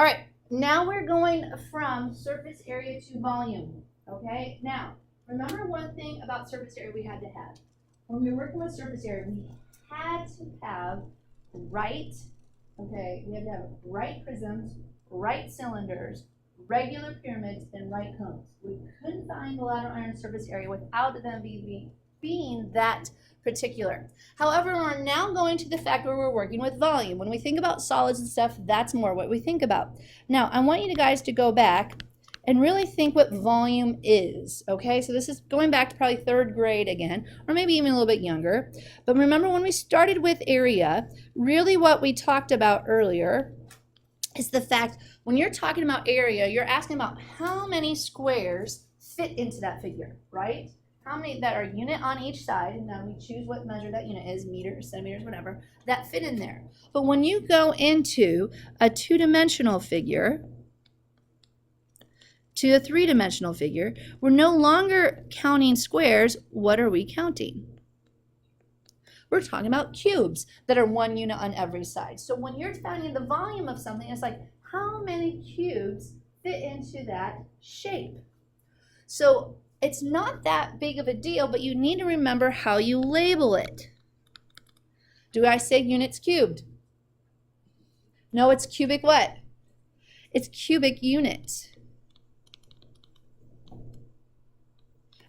All right, now we're going from surface area to volume, okay? Now, remember one thing about surface area we had to have. When we were working with surface area, we had to have right, okay, we had to have right prisms, right cylinders, regular pyramids, and right cones. We couldn't find the ladder iron surface area without them being that particular. However, we're now going to the fact where we're working with volume. When we think about solids and stuff, that's more what we think about. Now, I want you guys to go back and really think what volume is, okay? So this is going back to probably 3rd grade again, or maybe even a little bit younger. But remember when we started with area, really what we talked about earlier is the fact when you're talking about area, you're asking about how many squares fit into that figure, right? How many that are unit on each side, and then we choose what measure that unit is, meters, centimeters, whatever, that fit in there. But when you go into a 2-dimensional figure to a 3-dimensional figure, we're no longer counting squares. What are we counting? We're talking about cubes that are 1 unit on every side. So when you're finding the volume of something, it's like, how many cubes fit into that shape? So it's not that big of a deal, but you need to remember how you label it. Do I say units cubed? No, it's cubic what? It's cubic units.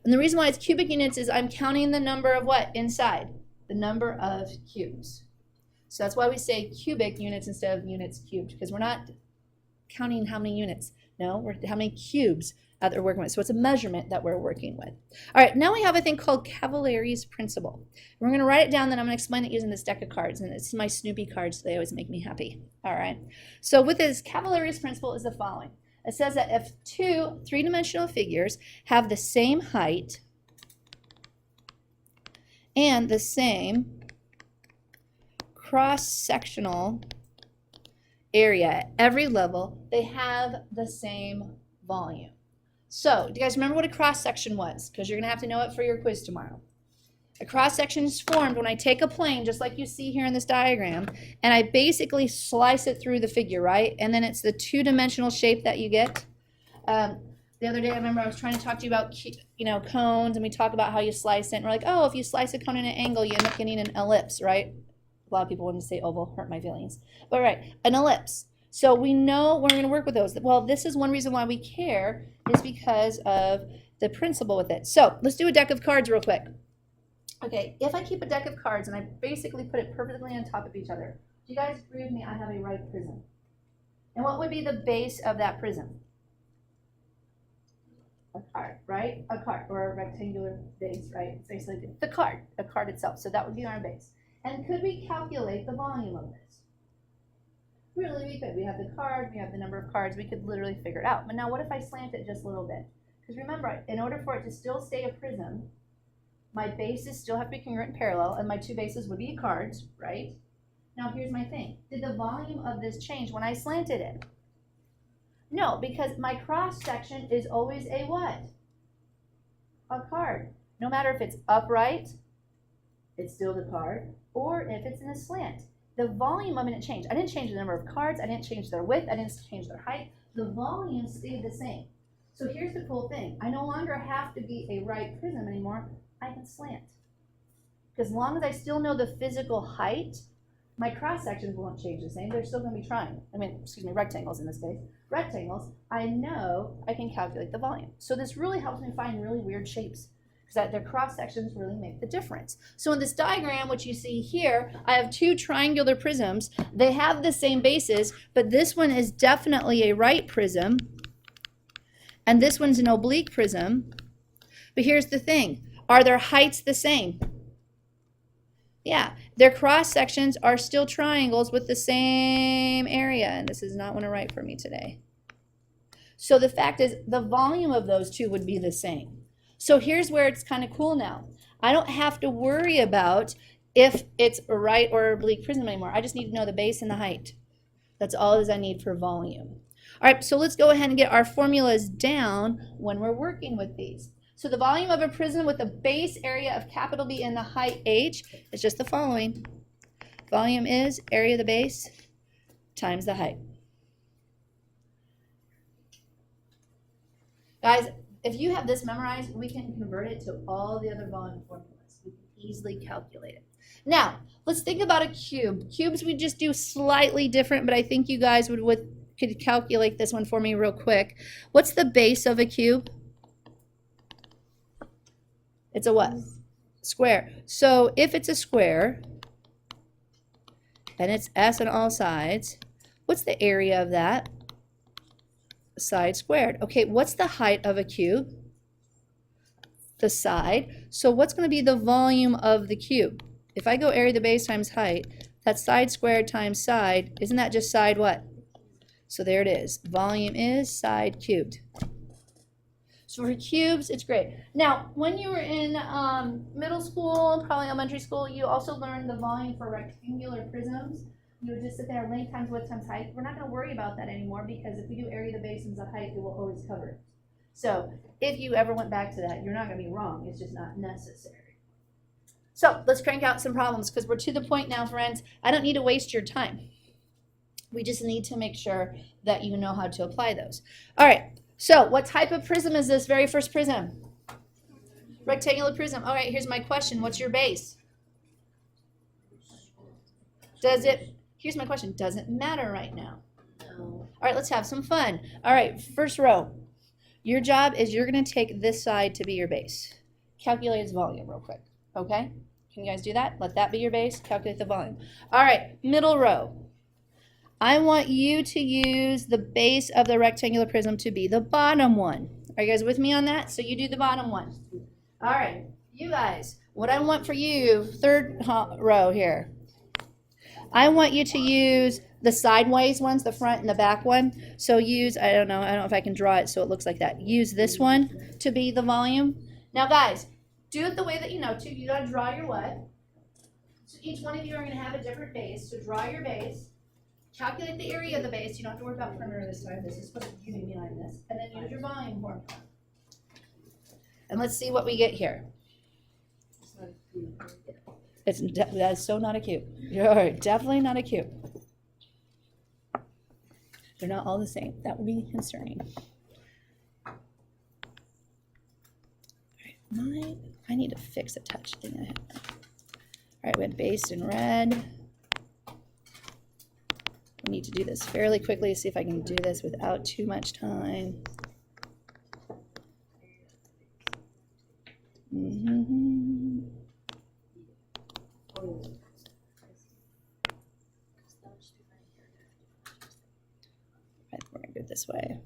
And the reason why it's cubic units is I'm counting the number of what inside? The number of cubes. So that's why we say cubic units instead of units cubed, because we're not counting how many units. No, we're how many cubes that we're working with. So it's a measurement that we're working with. All right, now we have a thing called Cavalari's principle. We're going to write it down, then I'm going to explain it using this deck of cards. And it's my Snoopy cards, so they always make me happy. All right. So with this, Cavalari's principle is the following. It says that if 2 3-dimensional figures have the same height and the same cross-sectional area at every level, they have the same volume. So, do you guys remember what a cross-section was? Because you're going to have to know it for your quiz tomorrow. A cross-section is formed when I take a plane, just like you see here in this diagram, and I basically slice it through the figure, right? And then it's the 2-dimensional shape that you get. The other day, I remember I was trying to talk to you about, cones, and we talk about how you slice it. And we're like, oh, if you slice a cone in an angle, you end up getting an ellipse, right? A lot of people wouldn't say oval, hurt my feelings. But right, an ellipse. So we know we're going to work with those. Well, this is one reason why we care, is because of the principle with it. So let's do a deck of cards real quick. Okay, if I keep a deck of cards and I basically put it perfectly on top of each other, do you guys agree with me I have a right prism? And what would be the base of that prism? A card, right? A card, or a rectangular base, right? It's basically the card itself. So that would be our base. And could we calculate the volume of this? Really, we could. We have the card, we have the number of cards, we could literally figure it out. But now what if I slant it just a little bit? Because remember, in order for it to still stay a prism, my bases still have to be congruent and parallel, and my 2 bases would be cards, right? Now here's my thing. Did the volume of this change when I slanted it? No, because my cross section is always a what? A card. No matter if it's upright, it's still the card, or if it's in a slant. The volume of it changed. I didn't change the number of cards, I didn't change their width, I didn't change their height. The volume stayed the same. So here's the cool thing. I no longer have to be a right prism anymore. I can slant. Because as long as I still know the physical height, my cross sections won't change the same. They're still going to be rectangles in this case. Rectangles, I know I can calculate the volume. So this really helps me find really weird shapes, because their cross sections really make the difference. So in this diagram, which you see here, I have 2 triangular prisms. They have the same bases, but this one is definitely a right prism, and this one's an oblique prism. But here's the thing. Are their heights the same? Yeah, their cross sections are still triangles with the same area, and this is not want to write for me today. So the fact is, the volume of those 2 would be the same. So here's where it's kind of cool now. I don't have to worry about if it's a right or oblique prism anymore. I just need to know the base and the height. That's all as I need for volume. All right, so let's go ahead and get our formulas down when we're working with these. So the volume of a prism with a base area of capital B and the height h is just the following. Volume is area of the base times the height. Guys, if you have this memorized, we can convert it to all the other volume formulas. We can easily calculate it. Now, let's think about a cube. Cubes we just do slightly different, but I think you guys could calculate this one for me real quick. What's the base of a cube? It's a what? Square. So if it's a square, and it's S on all sides, what's the area of that? Side squared. Okay, what's the height of a cube? The side. So what's going to be the volume of the cube? If I go area of the base times height, that's side squared times side. Isn't that just side what? So there it is. Volume is side cubed. So for cubes, it's great. Now, when you were in middle school, probably elementary school, you also learned the volume for rectangular prisms. You would just sit there, length times width times height. We're not going to worry about that anymore because if we do area of the base times the height, it will always cover it. So if you ever went back to that, you're not going to be wrong. It's just not necessary. So let's crank out some problems because we're to the point now, friends. I don't need to waste your time. We just need to make sure that you know how to apply those. All right. So what type of prism is this very first prism? Rectangular prism. All right, here's my question. What's your base? Here's my question. Does it matter right now? No. All right, let's have some fun. All right, first row. Your job is you're going to take this side to be your base. Calculate its volume real quick, okay? Can you guys do that? Let that be your base. Calculate the volume. All right, middle row. I want you to use the base of the rectangular prism to be the bottom one. Are you guys with me on that? So you do the bottom one. All right, you guys, what I want for you, third row here, I want you to use the sideways ones, the front and the back one. So use, I don't know if I can draw it so it looks like that. Use this one to be the volume. Now guys, do it the way that you know to. You gotta draw your what? So each one of you are gonna have a different base. So draw your base. Calculate the area of the base. You don't have to worry about perimeter this time. This is what you do behind this. And then use your volume formula. And let's see what we get here. That is so not a cube. You're definitely not a cube. They're not all the same. That would be concerning. All right, I need to fix a touch thing I have. All right, we had base in red. I need to do this fairly quickly, see if I can do this without too much time. Right, we're going to do it this way.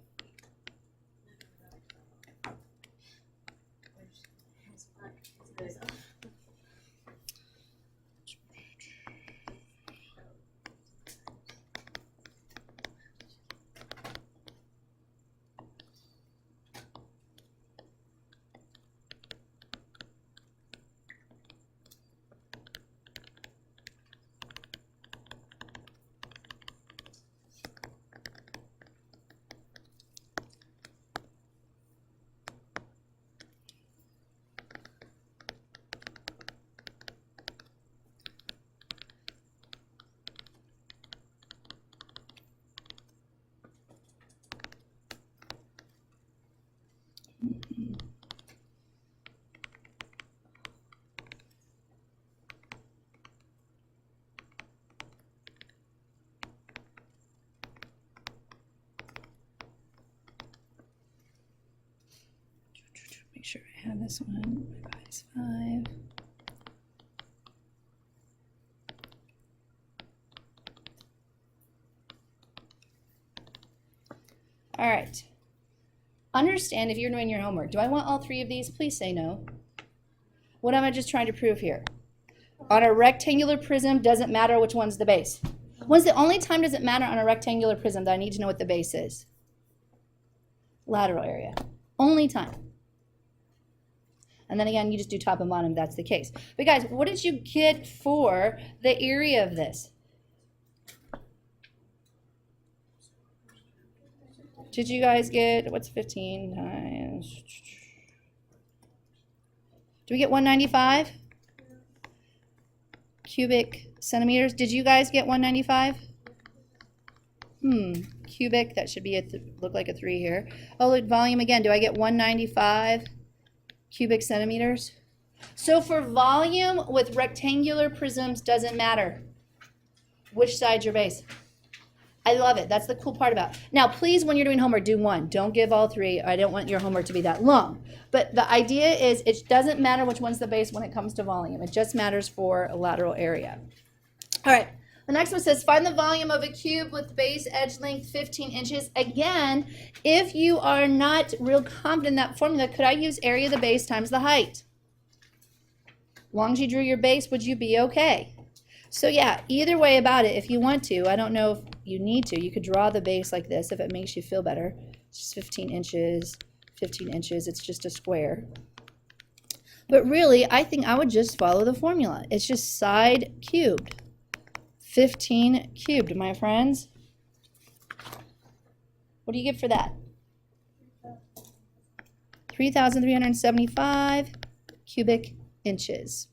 Make sure I have this one. Revise 5. All right. Understand if you're doing your homework. Do I want all three of these? Please say no. What am I just trying to prove here? On a rectangular prism, doesn't matter which one's the base. When's the only time does it matter on a rectangular prism that I need to know what the base is? Lateral area. Only time. And then again, you just do top and bottom if that's the case. But guys, what did you get for the area of this? Did you guys get, what's 15 times? Do we get 195? Cubic centimeters. Did you guys get 195? cubic, that should be look like a 3 here. Oh, look, volume again, do I get 195 cubic centimeters? So for volume with rectangular prisms, doesn't matter which side's your base. I love it. That's the cool part about it. Now, please, when you're doing homework, do one. Don't give all 3. I don't want your homework to be that long. But the idea is it doesn't matter which one's the base when it comes to volume. It just matters for a lateral area. All right. The next one says, find the volume of a cube with base edge length 15 inches. Again, if you are not real confident in that formula, could I use area of the base times the height? As long as you drew your base, would you be okay? So yeah, either way about it, if you want to, I don't know if you need to, you could draw the base like this if it makes you feel better. It's just 15 inches, 15 inches, it's just a square. But really, I think I would just follow the formula. It's just side cubed. 15 cubed, my friends. What do you get for that? 3,375 cubic inches.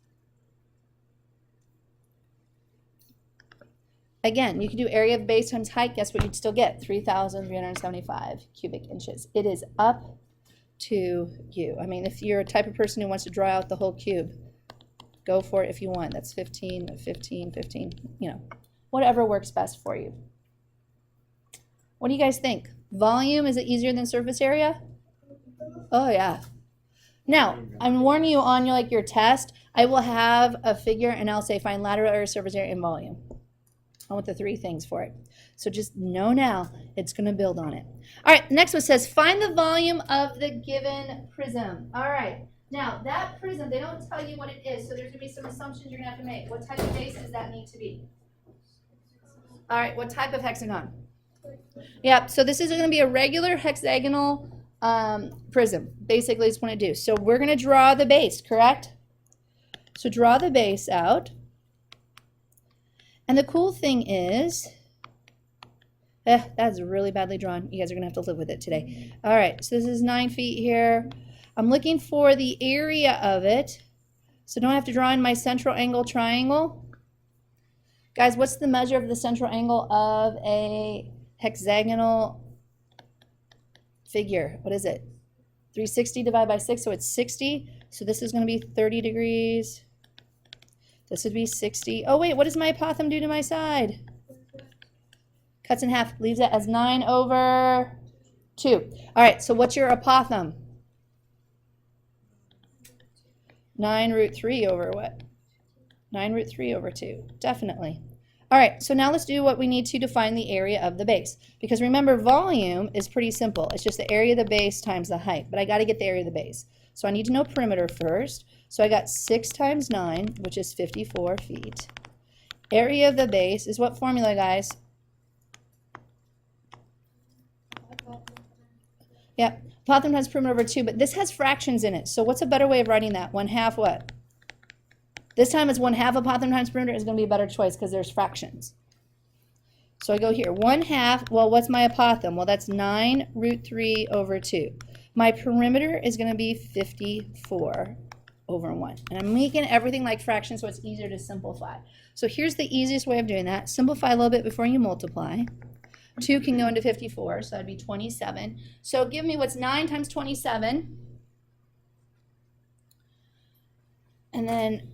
Again, you can do area of base times height. Guess what you'd still get? 3,375 cubic inches. It is up to you. I mean, if you're a type of person who wants to draw out the whole cube, go for it if you want. That's 15, 15, 15, you know, whatever works best for you. What do you guys think? Volume, is it easier than surface area? Oh, yeah. Now, I'm warning you on your test, I will have a figure and I'll say find lateral area, surface area, and volume. I want the 3 things for it. So just know now it's going to build on it. All right, next one says find the volume of the given prism. All right. Now, that prism, they don't tell you what it is, so there's going to be some assumptions you're going to have to make. What type of base does that need to be? All right, what type of hexagon? Yeah, so this is going to be a regular hexagonal prism. Basically, is what it do. So we're going to draw the base, correct? So draw the base out. And the cool thing is, that's really badly drawn. You guys are going to have to live with it today. All right, so this is 9 feet here. I'm looking for the area of it. So don't I have to draw in my central angle triangle? Guys, what's the measure of the central angle of a hexagonal figure? What is it? 360 divided by 6, so it's 60. So this is going to be 30 degrees. This would be 60. Oh, wait, what does my apothem do to my side? Cuts in half, leaves it as 9 over 2. All right, so what's your apothem? 9 root 3 over what? 9 root 3 over 2, definitely. All right, so now let's do what we need to find the area of the base. Because remember, volume is pretty simple. It's just the area of the base times the height. But I got to get the area of the base. So I need to know perimeter first. So I got 6 times 9, which is 54 feet. Area of the base is what formula, guys? Yeah, apothem times perimeter over 2, but this has fractions in it. So what's a better way of writing that? 1/2 what? This time it's 1/2 apothem times perimeter is going to be a better choice because there's fractions. So I go here, 1/2, well, what's my apothem? Well, that's 9 root 3 over 2. My perimeter is going to be 54 over 1. And I'm making everything like fractions so it's easier to simplify. So here's the easiest way of doing that. Simplify a little bit before you multiply. 2 can go into 54, so that'd be 27. So give me what's 9 times 27. And then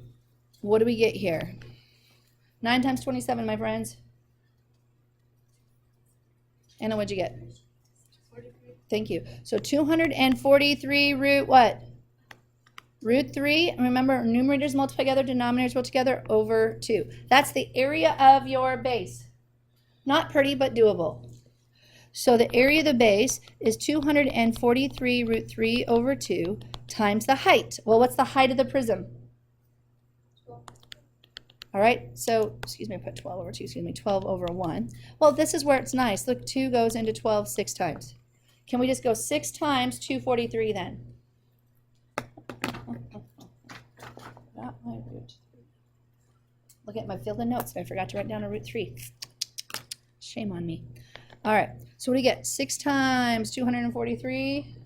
what do we get here? 9 times 27, my friends. Anna, what'd you get? 43. Thank you. So 243 root what? Root 3. Remember, numerators multiply together, denominators multiply together, over 2. That's the area of your base. Not pretty, but doable. So the area of the base is 243 root 3 over 2 times the height. Well, what's the height of the prism? 12. All right, so, excuse me, I put 12 over 2, excuse me, 12 over 1. Well, this is where it's nice. Look, 2 goes into 12 6 times. Can we just go 6 times 243 then? Got my root. Look at my field of notes. I forgot to write down a root 3. Shame on me. All right, so what do you get? 6 times 243.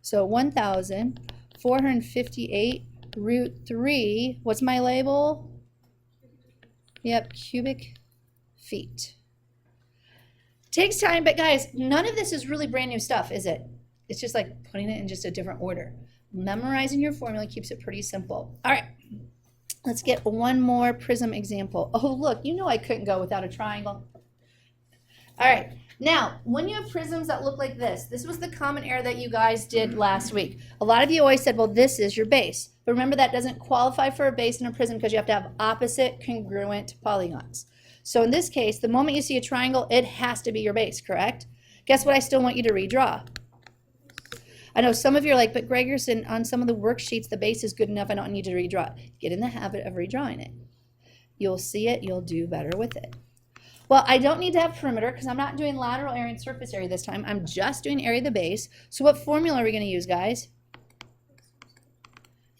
So 1,458 root 3. What's my label? Yep, cubic feet. Takes time, but guys, none of this is really brand new stuff, is it? It's just like putting it in just a different order. Memorizing your formula keeps it pretty simple. All right, let's get one more prism example. Oh, look, you know I couldn't go without a triangle. All right, now, when you have prisms that look like this was the common error that you guys did last week. A lot of you always said, well, this is your base. But remember, that doesn't qualify for a base in a prism because you have to have opposite congruent polygons. So in this case, the moment you see a triangle, it has to be your base, correct? Guess what I still want you to redraw? I know some of you are like, but Gregerson, on some of the worksheets, the base is good enough. I don't need to redraw it. Get in the habit of redrawing it. You'll see it. You'll do better with it. Well, I don't need to have perimeter because I'm not doing lateral area and surface area this time. I'm just doing area of the base. So what formula are we going to use, guys?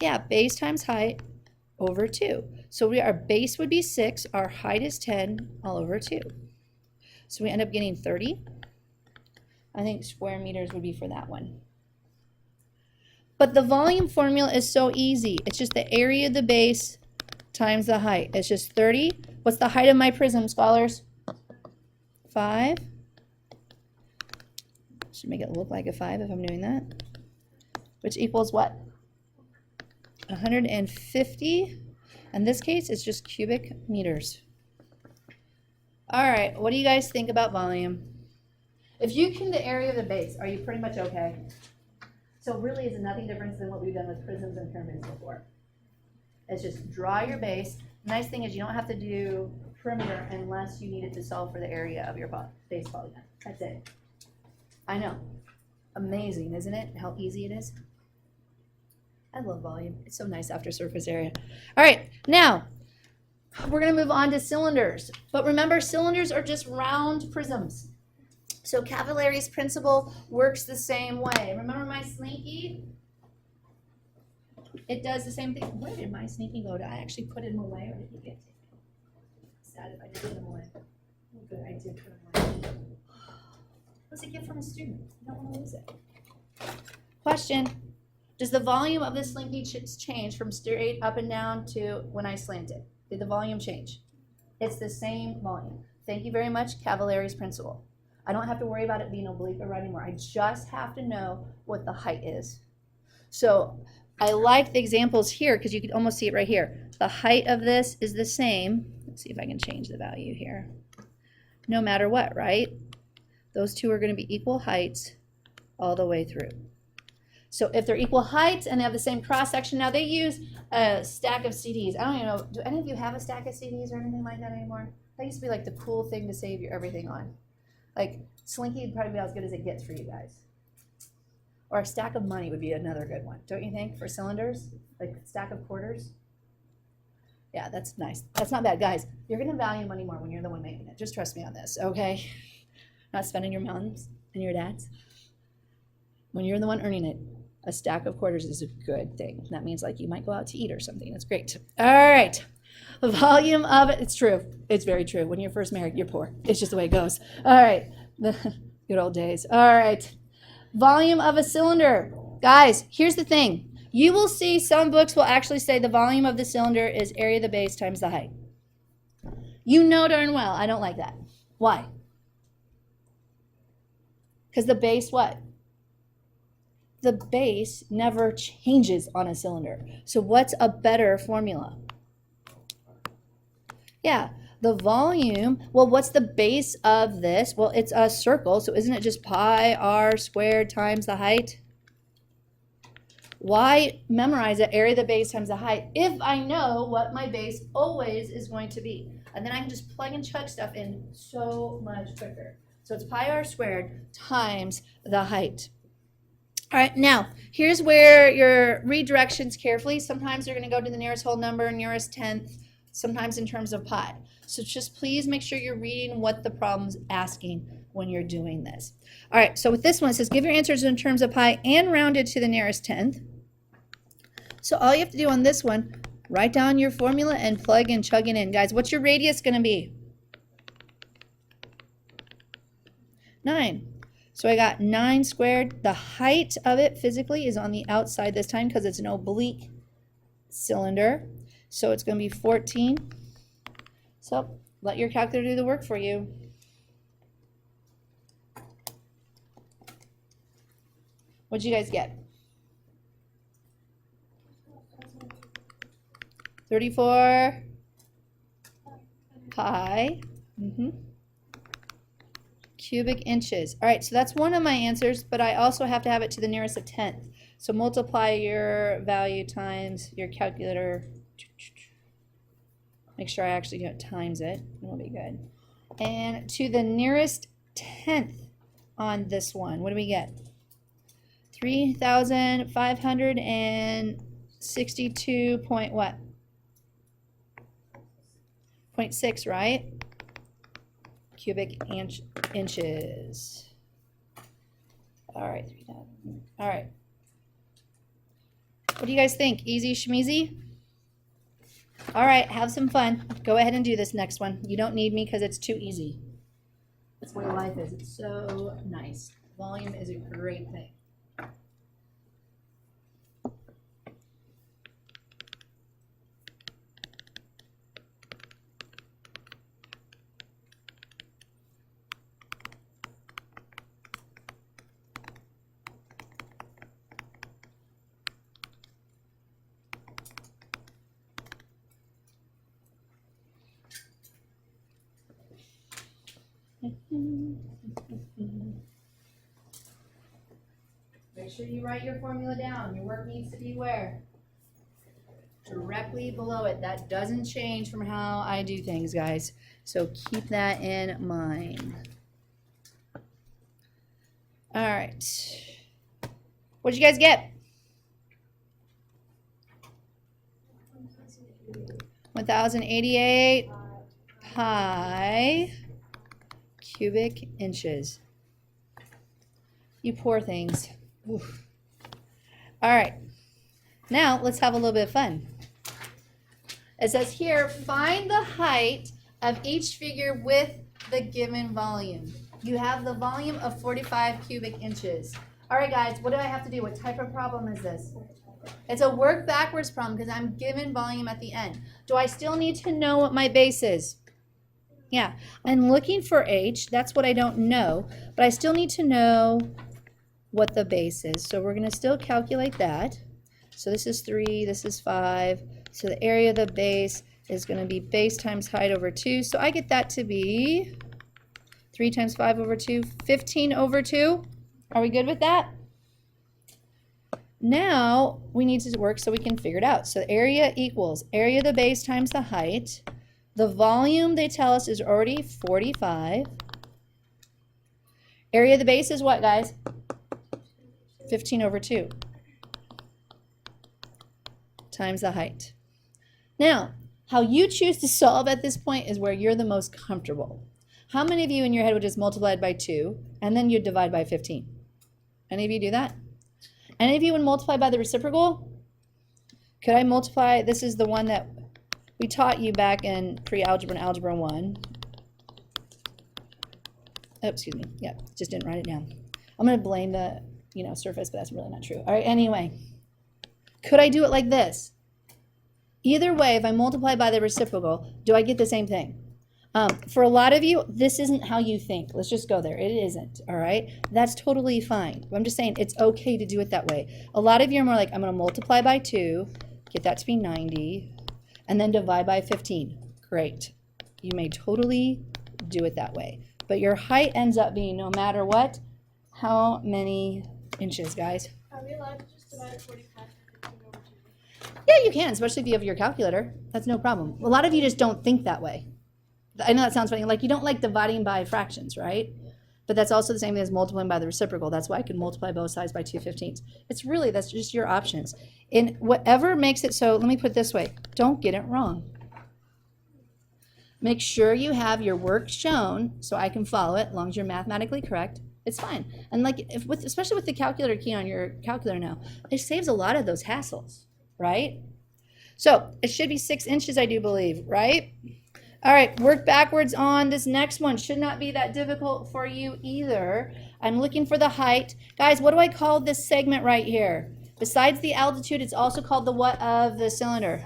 Yeah, base times height over 2. So our base would be 6. Our height is 10 all over 2. So we end up getting 30. I think square meters would be for that one. But the volume formula is so easy. It's just the area of the base times the height. It's just 30. What's the height of my prism, scholars? 5. Should make it look like a 5 if I'm doing that. Which equals what? 150. In this case, it's just cubic meters. All right, what do you guys think about volume? If you can the area of the base, are you pretty much okay? So really, it's nothing different than what we've done with prisms and pyramids before. It's just draw your base. Nice thing is you don't have to do perimeter unless you need it to solve for the area of your base polygon. That's it. I know. Amazing, isn't it? How easy it is. I love volume. It's so nice after surface area. All right, now we're going to move on to cylinders. But remember, cylinders are just round prisms. So Cavallari's principle works the same way. Remember my slinky? It does the same thing. Where did my slinky go? Did I actually put him away, or did he get taken? Sad if I did put him away. Oh, good, I did put him away. What's a gift from a student? I don't want to lose it. Question. Does the volume of the slinky change from straight up and down to when I slant it? Did the volume change? It's the same volume. Thank you very much, Cavallari's principle. I don't have to worry about it being oblique or right anymore. I just have to know what the height is. So I like the examples here because you can almost see it right here. The height of this is the same. Let's see if I can change the value here. No matter what, right? Those two are going to be equal heights all the way through. So if they're equal heights and they have the same cross section, now they use a stack of CDs. I don't even know, do any of you have a stack of CDs or anything like that anymore? That used to be like the cool thing to save your everything on. Like Slinky would probably be as good as it gets for you guys. Or a stack of money would be another good one, don't you think, for cylinders? Like a stack of quarters? Yeah, that's nice. That's not bad. Guys, you're going to value money more when you're the one making it. Just trust me on this, okay? Not spending your mom's and your dad's. When you're the one earning it, a stack of quarters is a good thing. That means like you might go out to eat or something. That's great. All right. The volume of it, it's true. It's very true. When you're first married, you're poor. It's just the way it goes. All right. The good old days. All right. Volume of a cylinder. Guys, here's the thing. You will see some books will actually say the volume of the cylinder is area of the base times the height. You know darn well I don't like that. Why? Because the base what? The base never changes on a cylinder. So what's a better formula? Yeah, the volume. Well, what's the base of this? Well, it's a circle, so isn't it just pi r squared times the height? Why memorize it, area of the base times the height, if I know what my base always is going to be? And then I can just plug and chug stuff in so much quicker. So it's pi r squared times the height. All right, now, here's where your redirections carefully. Sometimes you're going to go to the nearest whole number, nearest tenth, sometimes in terms of pi. So just please make sure you're reading what the problem's asking when you're doing this. All right, so with this one, it says give your answers in terms of pi and rounded to the nearest tenth. So all you have to do on this one, write down your formula and plug and chug it in. Guys, what's your radius going to be? 9. So I got 9 squared. The height of it physically is on the outside this time because it's an oblique cylinder. So it's going to be 14. So let your calculator do the work for you. What'd you guys get? 34 pi cubic inches. All right, so that's one of my answers, but I also have to have it to the nearest of 10th. So multiply your value times your calculator. Make sure I actually don't times it. It'll be good. And to the nearest 10th on this one, what do we get? 3,562 point what? 0.6, right? Cubic inches. All right, 3,000. All right. What do you guys think? Easy schmeezy? All right, have some fun. Go ahead and do this next one. You don't need me because it's too easy. That's the way life is. It's so nice. Volume is a great thing. Make sure you write your formula down. Your work needs to be where? Directly below it. That doesn't change from how I do things, guys. So keep that in mind. All right. What'd you guys get? 1,088 pi cubic inches. You poor things. Oof. All right, now let's have a little bit of fun. It says here, find the height of each figure with the given volume. You have the volume of 45 cubic inches. All right, guys, what do I have to do? What type of problem is this? It's a work backwards problem because I'm given volume at the end. Do I still need to know what my base is? Yeah, I'm looking for H. That's what I don't know, but I still need to know what the base is. So we're going to still calculate that. So this is 3, this is 5. So the area of the base is going to be base times height over 2. So I get that to be 3 times 5 over 2, 15 over 2. Are we good with that? Now we need to work so we can figure it out. So the area equals area of the base times the height. The volume, they tell us, is already 45. Area of the base is what, guys? 15 over 2 times the height. Now, how you choose to solve at this point is where you're the most comfortable. How many of you in your head would just multiply it by 2 and then you'd divide by 15? Any of you do that? Any of you would multiply by the reciprocal? Could I multiply? This is the one that we taught you back in pre-algebra and algebra 1. Oh, excuse me. Yeah, just didn't write it down. I'm going to blame the surface, but that's really not true. All right, anyway. Could I do it like this? Either way, if I multiply by the reciprocal, do I get the same thing? For a lot of you, this isn't how you think. Let's just go there. It isn't, all right? That's totally fine. I'm just saying it's okay to do it that way. A lot of you are more like, I'm going to multiply by 2, get that to be 90, and then divide by 15. Great. You may totally do it that way. But your height ends up being, no matter what, how many inches, guys? Are we allowed to just divide 45 by 15 over 2? Yeah, you can, especially if you have your calculator. That's no problem. A lot of you just don't think that way. I know that sounds funny. Like, you don't like dividing by fractions, right? But that's also the same thing as multiplying by the reciprocal. That's why I can multiply both sides by 2/15. That's just your options. In whatever makes it so, let me put it this way. Don't get it wrong. Make sure you have your work shown so I can follow it as long as you're mathematically correct. It's fine. And like, especially with the calculator key on your calculator now, it saves a lot of those hassles, right? So it should be 6 inches, I do believe, right? All right, work backwards on this next one. Should not be that difficult for you either. I'm looking for the height. Guys, what do I call this segment right here? Besides the altitude, it's also called the what of the cylinder?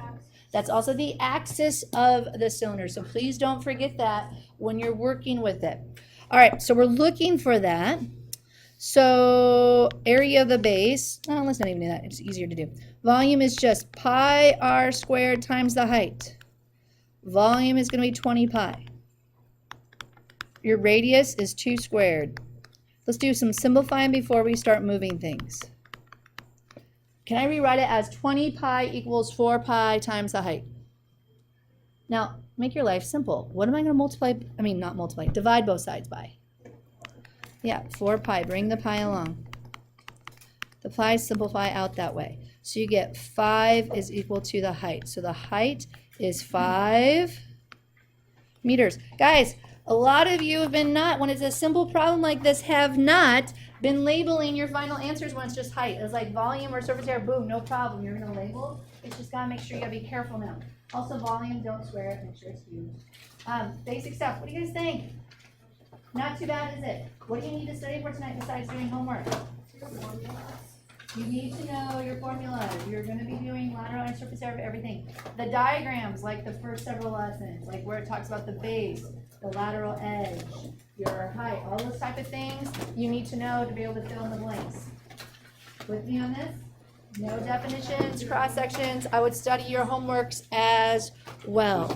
That's also the axis of the cylinder. So please don't forget that when you're working with it. All right, so we're looking for that. So area of the base, oh, let's not even do that. It's easier to do. Volume is just pi r squared times the height. Volume is going to be 20 pi. Your radius is 2 squared. Let's do some simplifying before we start moving things. Can I rewrite it as 20 pi equals 4 pi times the height? Now, make your life simple. What am I going to multiply? I mean, not multiply, divide both sides by. Yeah, 4 pi. Bring the pi along. The pi's simplify out that way. So you get 5 is equal to the height. So the height is 5 meters. Guys, a lot of you have been not, when it's a simple problem like this, have not been labeling your final answers when it's just height. It's like volume or surface area, boom, no problem. You're going to label. It's just got to make sure you got to be careful now. Also, volume, don't square it. Make sure it's huge. Basic stuff. What do you guys think? Not too bad, is it? What do you need to study for tonight besides doing homework? You need to know your formulas. You're going to be doing lateral and surface area of everything. The diagrams, like the first several lessons, like where it talks about the base, the lateral edge, your height, all those type of things, you need to know to be able to fill in the blanks. With me on this? No definitions, cross sections. I would study your homeworks as well.